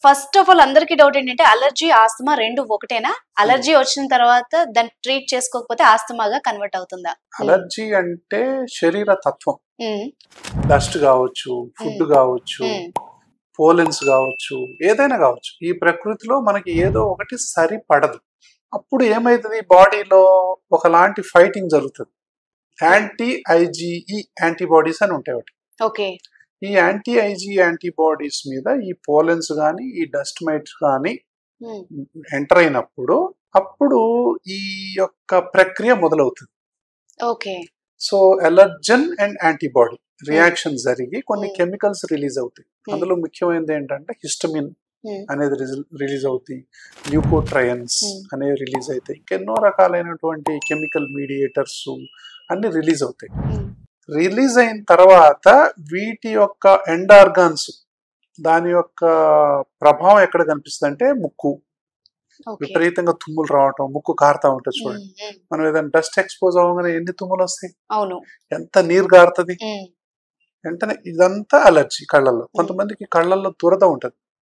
First of all అందరికి doubt ఏంటంటే allergy asthma రెండు ఒకటేనా? అలర్జీ వచ్చిన తర్వాత దాన్ని ట్రీట్ చేసుకోకపోతే ఆస్తమాగా కన్వర్ట్ అవుతుందా? అలర్జీ అంటే శరీర తత్వం, డస్ట్ కావచ్చు, ఫుడ్ కావచ్చు, పోలెన్స్ కావచ్చు, ఏదైనా కావచ్చు. ఈ ప్రకృతిలో మనకి ఏదో ఒకటి సరిపడదు. అప్పుడు ఏమైతుంది, బాడీలో ఒకలాంటి ఫైటింగ్ జరుగుతుంది. యాంటీ ఐజీఈ యాంటీబాడీస్ అని ఉంటాయి ఒకటి. ఓకే. ఈ యాంటీ ఐజీ యాంటీబాడీస్ మీద ఈ పోలెన్స్ కానీ ఈ డస్ట్ మైట్స్ కానీ ఎంటర్ అయినప్పుడు అప్పుడు ఈ యొక్క ప్రక్రియ మొదలవుతుంది. Okay. So allergen and antibody reaction జరిగి కొన్ని కెమికల్స్ రిలీజ్ అవుతాయి. అందులో ముఖ్యమైనది ఏంటంటే హిస్టమిన్ అనేది రిలీజ్ అవుతాయి, ల్యూకోట్రయన్స్ అనేవి రిలీజ్ అవుతాయి, ఇంకెన్నో రకాలైనటువంటి కెమికల్ మీడియేటర్స్ అన్ని రిలీజ్ అవుతాయి. రిలీజ్ అయిన తర్వాత వీటి యొక్క ఎండ్ ఆర్గాన్స్, దాని యొక్క ప్రభావం ఎక్కడ కనిపిస్తుంది అంటే ముక్కు, విపరీతంగా తుమ్ములు రావటం, ముక్కు కారుతా ఉంటుంది. చూడండి, మనం ఏదైనా డస్ట్ ఎక్స్పోజ్ అవ్వగానే ఎన్ని తుమ్ములు వస్తాయి, ఎంత నీరు కారుతుంది వెంటనే. ఇదంతా అలర్జీ. కళ్ళల్లో కొంతమందికి కళ్ళల్లో దురద ఉంటుంది,